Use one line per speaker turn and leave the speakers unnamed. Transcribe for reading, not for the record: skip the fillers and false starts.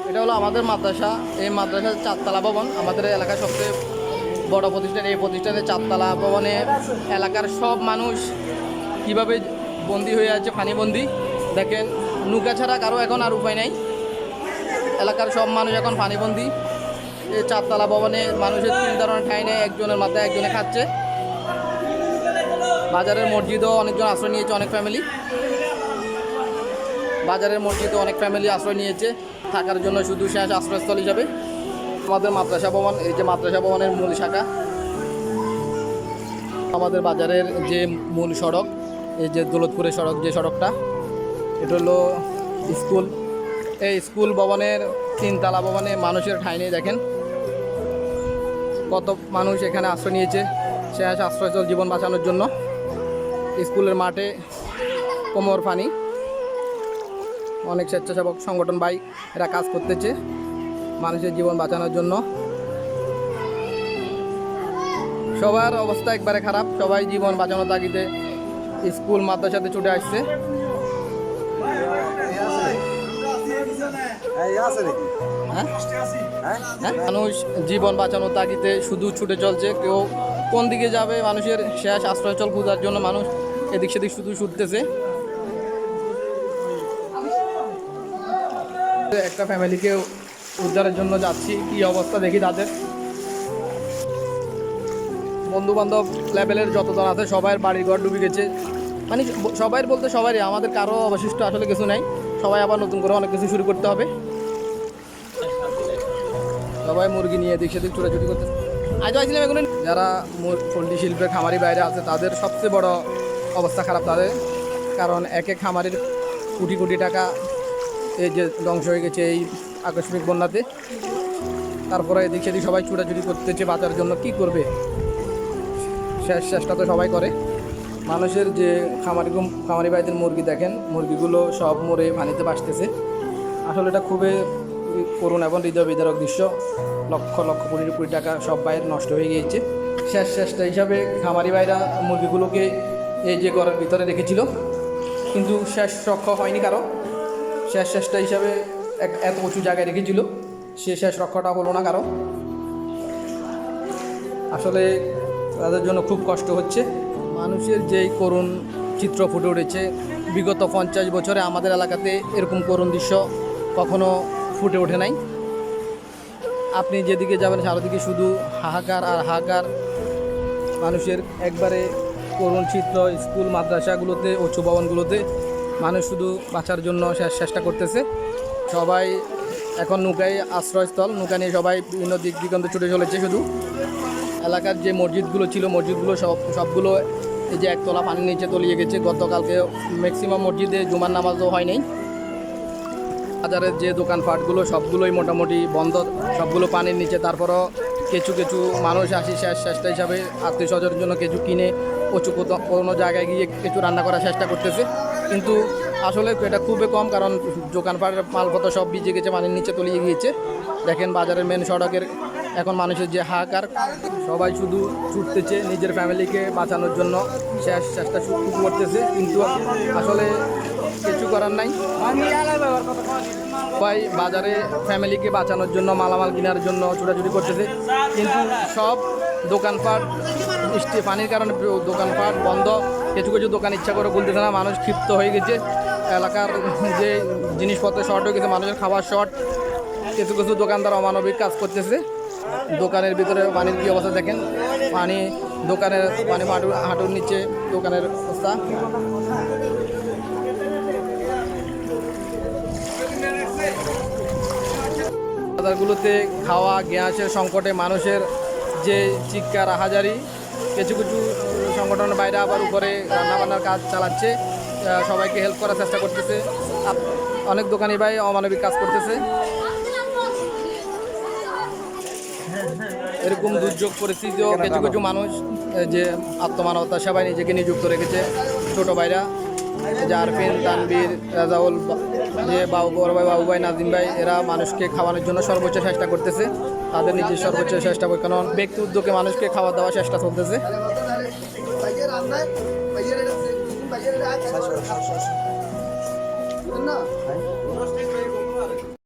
এটা হলো আমাদের মাদ্রাসা। এই মাদ্রাসার 4তলা ভবন, আমাদের এলাকার সবচেয়ে বড় প্রতিষ্ঠান। এই প্রতিষ্ঠানের 4তলা ভবনে এলাকার সব মানুষ কীভাবে বন্দি হয়ে আছে, ফানিবন্দি। দেখেন, নৌকা ছাড়া কারো এখন আর উপায় নাই। এলাকার সব মানুষ এখন ফানিবন্দি। এই 4তলা ভবনে মানুষের 3 ধরনের ঠাঁই নেই, একজনের মাথায় একজনে খাচ্ছে। বাজারের মসজিদও অনেকজন আশ্রয় নিয়েছে, অনেক ফ্যামিলি। বাজারের মসজিদও অনেক ফ্যামিলি আশ্রয় নিয়েছে থাকার জন্য, শুধু শেষ আশ্রয়স্থল হিসাবে আমাদের মাদ্রাসা ভবন। এই যে মাদ্রাসা ভবনের মূল শাখা। আমাদের বাজারের যে মূল সড়ক, এই যে দৌলতপুরের সড়ক, যে সড়কটা, এটা হলো স্কুল। এই স্কুল ভবনের 3তলা ভবনে মানুষের ঠাঁই নেই। দেখেন কত মানুষ এখানে আশ্রয় নিয়েছে শেষ আশ্রয়স্থল জীবন বাঁচানোর জন্য। স্কুলের মাঠে কোমর পানি, অনেক স্বেচ্ছাসেবক সংগঠন ভাই এরা কাজ করতেছে মানুষের জীবন বাঁচানোর জন্য। সবার অবস্থা একবারে খারাপ, সবাই জীবন বাঁচানোর তাগিদে স্কুল মাদ্রাসাতে ছুটে আসছে। মানুষ জীবন বাঁচানোর তাগিদে শুধু ছুটে চলছে। কেউ কোন দিকে যাবে, মানুষের শেষ আশ্রয়স্থল খোঁজার জন্য মানুষ এদিক সেদিক শুধু ছুটতেছে। একটা ফ্যামিলিকে উদ্ধারের জন্য যাচ্ছি, কি অবস্থা দেখি তাদের। বন্ধু বান্ধব লেভেলের যতজন আছে সবাই বাড়িঘর ডুবে গেছে। মানে সবাই বলতে সবারই, আমাদের কারো অবশিষ্ট আসলে কিছু নাই। সবাই আবার নতুন করে অনেক কিছু শুরু করতে হবে। সবাই মুরগি নিয়ে এদিক সেদিক ছুটাছুটি করতে। আজও আসছিলাম এগুলো। যারা পোলট্রি শিল্পের খামারি বাইরে আছে তাদের সবচেয়ে বড় অবস্থা খারাপ তাদের, কারণ এক এক খামারির কোটি কোটি টাকা এই যে ধ্বংস হয়ে গেছে এই আকস্মিক বন্যাতে। তারপরে এদিক সেদিক সবাই ছুটাছুটি করতেছে বাঁচার জন্য। কি করবে, শেষ চেষ্টা তো সবাই করে। মানুষের যে খামারি ভাইদের মুরগি দেখেন, মুরগিগুলো সব মরে পানিতে ভাসতেছে। আসলে এটা খুবই করুণ এবং হৃদয় বিদারক দৃশ্য। লক্ষ লক্ষ কোটি কোটি টাকা সব বাইরে নষ্ট হয়ে গিয়েছে। শেষ চেষ্টা হিসাবে খামারি ভাইরা মুরগিগুলোকে এই যে ঘরের ভিতরে রেখেছিল, কিন্তু শেষ রক্ষা হয়নি কারো। শেষ চেষ্টা হিসাবে এত উঁচু জায়গায় রেখেছিল, সে শেষ রক্ষাটা হলো না কারো। আসলে তাদের জন্য খুব কষ্ট হচ্ছে। মানুষের যেই করুণ চিত্র ফুটে উঠেছে, বিগত 50 বছরে আমাদের এলাকাতে এরকম করুণ দৃশ্য কখনো ফুটে ওঠে নাই। আপনি যেদিকে যাবেন চারিদিকে শুধু হাহাকার আর হাহাকার। মানুষের একবারে করুণ চিত্র। স্কুল মাদ্রাসাগুলোতে, উঁচু ভবনগুলোতে মানুষ শুধু বাঁচার জন্য চেষ্টা করতেছে। সবাই এখন নৌকায় আশ্রয়স্থল, নৌকা নিয়ে সবাই বিভিন্ন দিক দিগন্তে ছুটে চলেছে। শুধু এলাকার যে মসজিদগুলো ছিল, মসজিদগুলো সবগুলো এই যে 1তলা পানির নিচে তলিয়ে গেছে। গতকালকে ম্যাক্সিমাম মসজিদে জুমার নামাজও হয় নাই। বাজারের যে দোকানপাটগুলো সবগুলোই মোটামুটি বন্ধ, সবগুলো পানির নিচে। তারপরও কিছু কিছু মানুষ আসি চেষ্টা হিসাবে আত্মীয় স্বজনের জন্য কিছু কিনে কোনো জায়গায় গিয়ে কিছু রান্না করার চেষ্টা করতেছে, কিন্তু আসলে এটা খুবই কম, কারণ দোকানপাটের মালপত্র সব ভিজে গেছে, পানির নিচে তলিয়ে গিয়েছে। দেখেন বাজারের মেন সড়কের এখন মানুষের যে হাহাকার। সবাই শুধু ছুটতেছে নিজের ফ্যামিলিকে বাঁচানোর জন্য, শেষ চেষ্টা শুরু করতেছে, কিন্তু আসলে কিছু করার নাই। সবাই বাজারে ফ্যামিলিকে বাঁচানোর জন্য, মালামাল কেনার জন্য ছুটাছুটি করতেছে, কিন্তু সব দোকানপাট পানির কারণে দোকানপাট বন্ধ। কিছু কিছু দোকান ইচ্ছা করে খুলতেছে না, মানুষ ক্ষিপ্ত হয়ে গেছে। এলাকার যে জিনিসপত্র শর্ট হয়ে গেছে, মানুষের খাবার শর্ট। কিছু কিছু দোকানদার অমানবিক কাজ করতেছে। দোকানের ভিতরে পানির কী অবস্থা দেখেন, পানি দোকানের পানি হাঁটুর নিচে দোকানের অবস্থা। বাজারগুলোতে খাওয়া গ্যাসের সংকটে মানুষের যে চিৎকার আহাজারি। কিছু কিছু সংগঠনের বাইরে আবার উপরে রান্নাবান্নার কাজ চালাচ্ছে, সবাইকে হেল্প করার চেষ্টা করতেছে। অনেক দোকানি ভাই অমানবিক কাজ করতেছে। এরকম দুর্যোগ পরিস্থিতিও কিছু কিছু মানুষ যে আত্মমানবতা সেবায় নিজেকে নিযুক্ত রেখেছে। ছোটো ভাইরা যে আরফিন, তানবীর, রাজাউল, যে বড় ভাই বাবু ভাই, নাজিম ভাই, এরা মানুষকে খাওয়ানোর জন্য সর্বোচ্চ চেষ্টা করতেছে। তাদের নিজের সর্বোচ্চ চেষ্টা, কারণ ব্যক্তি উদ্যোগে মানুষকে খাওয়া দাওয়ার চেষ্টা চলতেছে।